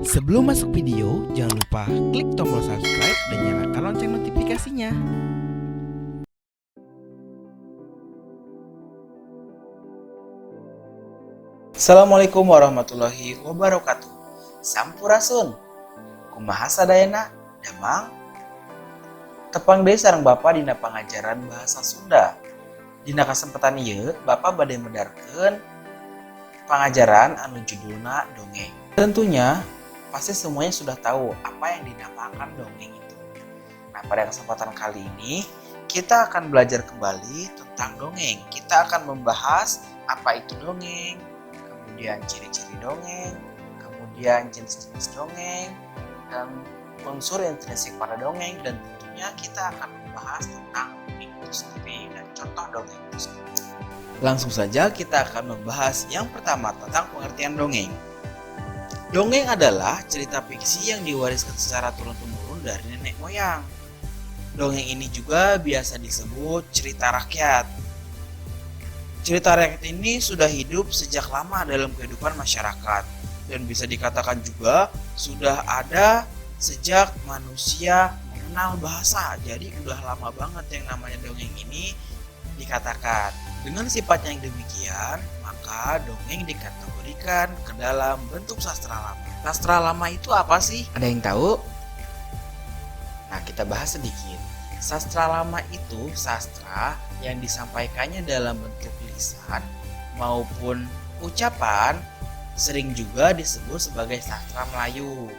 Sebelum masuk video, jangan lupa klik tombol subscribe dan nyalakan lonceng notifikasinya. Assalamualaikum warahmatullahi wabarakatuh. Sampurasun. Kumaha sadayana? Damang. Tepang deui sareng Bapa dina pangajaran bahasa Sunda. Dina kasempatan ieu, Bapa bade medarkeun pangajaran anu judulna dongeng. Tentunya pasti semuanya sudah tahu apa yang dinamakan dongeng itu. Nah, pada kesempatan kali ini kita akan belajar kembali tentang dongeng. Kita akan membahas apa itu dongeng, kemudian ciri-ciri dongeng, kemudian jenis-jenis dongeng, dan unsur intrinsik pada dongeng, dan tentunya kita akan membahas tentang dongeng itu sendiri dan contoh dongeng itu sendiri. Langsung saja kita akan membahas yang pertama tentang pengertian dongeng. Dongeng adalah cerita fiksi yang diwariskan secara turun-temurun dari nenek moyang. Dongeng ini juga biasa disebut cerita rakyat. Cerita rakyat ini sudah hidup sejak lama dalam kehidupan masyarakat dan bisa dikatakan juga sudah ada sejak manusia mengenal bahasa. Jadi udah lama banget yang namanya dongeng ini dikatakan. Dengan sifat yang demikian, maka dongeng dikategorikan ke dalam bentuk sastra lama. Sastra lama itu apa sih? Ada yang tahu? Nah, kita bahas sedikit. Sastra lama itu sastra yang disampaikannya dalam bentuk lisan maupun ucapan, sering juga disebut sebagai sastra Melayu,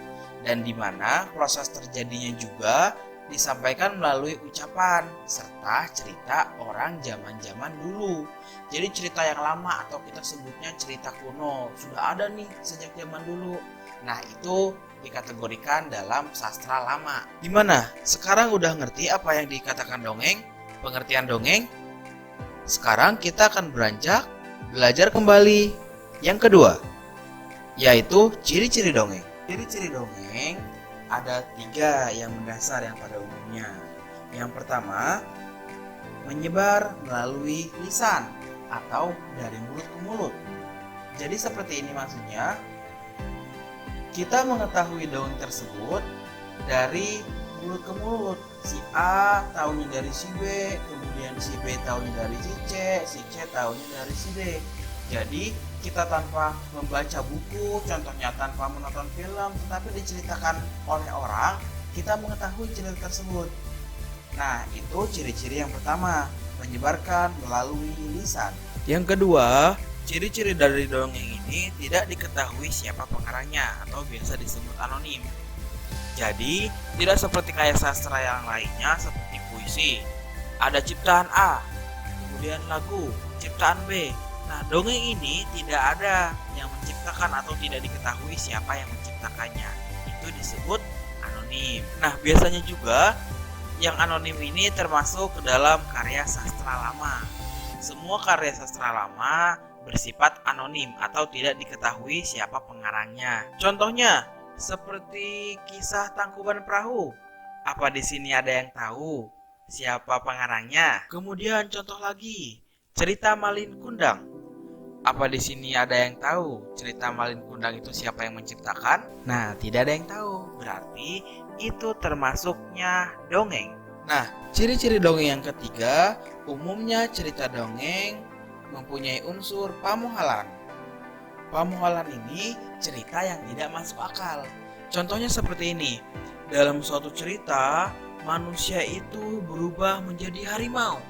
dan di mana proses terjadinya juga disampaikan melalui ucapan serta cerita orang zaman-zaman dulu. Jadi cerita yang lama atau kita sebutnya cerita kuno sudah ada nih sejak zaman dulu. Nah, itu dikategorikan dalam sastra lama. Gimana? Sekarang udah ngerti apa yang dikatakan dongeng? Pengertian dongeng? Sekarang kita akan beranjak belajar kembali yang kedua, yaitu ciri-ciri dongeng. Ciri-ciri dongeng ada 3 yang mendasar yang pada umumnya. Yang pertama, menyebar melalui lisan atau dari mulut ke mulut. Jadi seperti ini maksudnya, kita mengetahui dongeng tersebut dari mulut ke mulut. Si A tahunya dari si B, kemudian si B tahunya dari si C tahunya dari si D. Jadi kita tanpa membaca buku, contohnya tanpa menonton film, tetapi diceritakan oleh orang, kita mengetahui cerita tersebut. Nah, itu ciri-ciri yang pertama, menyebarkan melalui lisan. Yang kedua, ciri-ciri dari dongeng ini tidak diketahui siapa pengarangnya atau biasa disebut anonim. Jadi, tidak seperti kayak sastra yang lainnya seperti puisi. Ada ciptaan A, kemudian lagu, ciptaan B. Nah, dongeng ini tidak ada yang menciptakan atau tidak diketahui siapa yang menciptakannya. Itu disebut anonim. Nah, biasanya juga yang anonim ini termasuk ke dalam karya sastra lama. Semua karya sastra lama bersifat anonim atau tidak diketahui siapa pengarangnya. Contohnya, seperti kisah Tangkuban Perahu. Apa di sini ada yang tahu siapa pengarangnya? Kemudian contoh lagi, cerita Malin Kundang. Apa di sini ada yang tahu cerita Malin Kundang itu siapa yang menciptakan? Nah, tidak ada yang tahu. Berarti itu termasuknya dongeng. Nah, ciri-ciri dongeng yang ketiga, umumnya cerita dongeng mempunyai unsur pamuhalan. Pamuhalan ini cerita yang tidak masuk akal. Contohnya seperti ini. Dalam suatu cerita, manusia itu berubah menjadi harimau.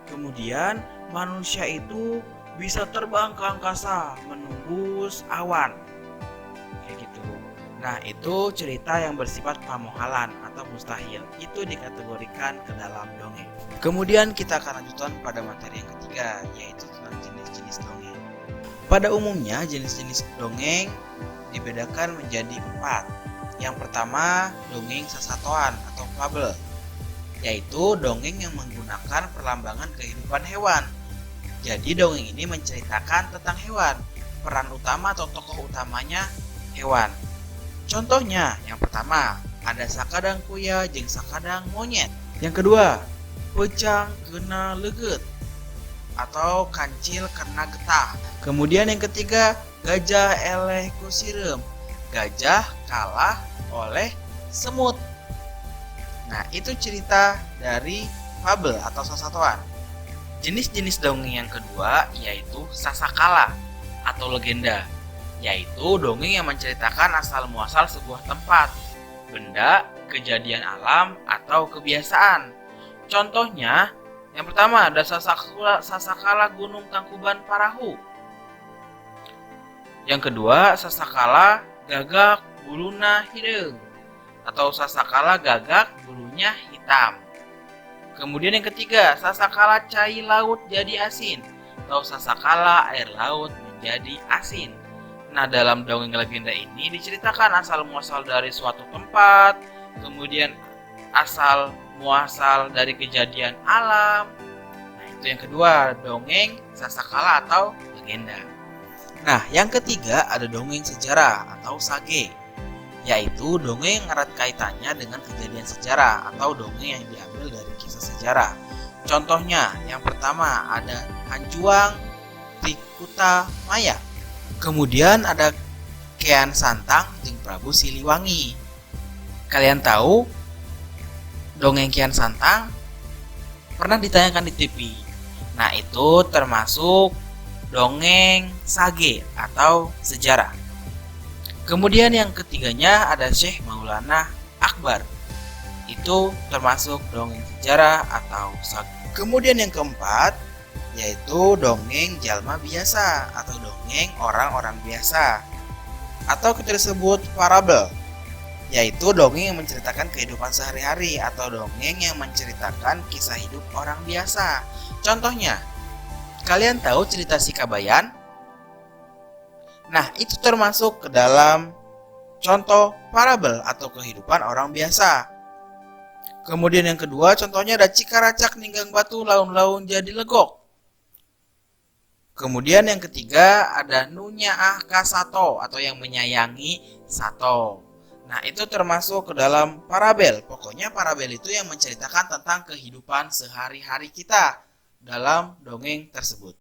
Kemudian manusia itu bisa terbang ke angkasa, menembus awan. Kayak gitu. Nah, itu cerita yang bersifat pamuhalan atau mustahil. Itu dikategorikan ke dalam dongeng. Kemudian kita akan lanjutkan pada materi yang ketiga, yaitu tentang jenis-jenis dongeng. Pada umumnya, jenis-jenis dongeng dibedakan menjadi 4. Yang pertama, dongeng sasatoan atau fabel, yaitu dongeng yang menggunakan perlambangan kehidupan hewan. Jadi dongeng ini menceritakan tentang hewan. Peran utama atau tokoh utamanya hewan. Contohnya, yang pertama, ada sakadang kuya jeung sakadang monyet. Yang kedua, pecang kena leget atau kancil kena getah. Kemudian yang ketiga, gajah eleh ku sirem. gajah kalah oleh semut. Nah, itu cerita dari fabel atau sasatoan. Jenis-jenis dongeng yang kedua yaitu sasakala atau legenda, yaitu dongeng yang menceritakan asal-muasal sebuah tempat, benda, kejadian alam, atau kebiasaan. Contohnya, yang pertama ada Sasakala Gunung Tangkuban Parahu. Yang kedua, Sasakala Gagak Buluna Hideung atau Sasakala Gagak Bulunya Hitam. Kemudian yang ketiga, Sasakala Cai Laut Jadi Asin atau Sasakala Air Laut Menjadi Asin. Nah, dalam dongeng legenda ini diceritakan asal-muasal dari suatu tempat, kemudian asal-muasal dari kejadian alam. Nah, itu yang kedua, dongeng sasakala atau legenda. Nah, yang ketiga ada dongeng sejarah atau sage, yaitu dongeng yang erat kaitannya dengan kejadian sejarah atau dongeng yang diambil dari kisah sejarah. Contohnya, yang pertama ada Hanjuang Trikuta Maya. Kemudian ada Kian Santang jeung Prabu Siliwangi. Kalian tahu dongeng Kian Santang pernah ditayangkan di TV. Nah, itu termasuk dongeng sage atau sejarah. Kemudian yang ketiganya ada Syekh Maulana Akbar. Itu termasuk dongeng sejarah atau sage. Kemudian yang keempat yaitu dongeng jalma biasa atau dongeng orang-orang biasa, atau kita sebut parabel, yaitu dongeng yang menceritakan kehidupan sehari-hari atau dongeng yang menceritakan kisah hidup orang biasa. Contohnya, kalian tahu cerita si Kabayan? Nah, itu termasuk ke dalam contoh parabel atau kehidupan orang biasa. Kemudian yang kedua, contohnya ada Cikaracak Ninggang Batu Laun-laun Jadi Legok. Kemudian yang ketiga ada Nunyaah Ka Sato atau yang menyayangi Sato. Nah, itu termasuk ke dalam parabel. Pokoknya parabel itu yang menceritakan tentang kehidupan sehari-hari kita dalam dongeng tersebut.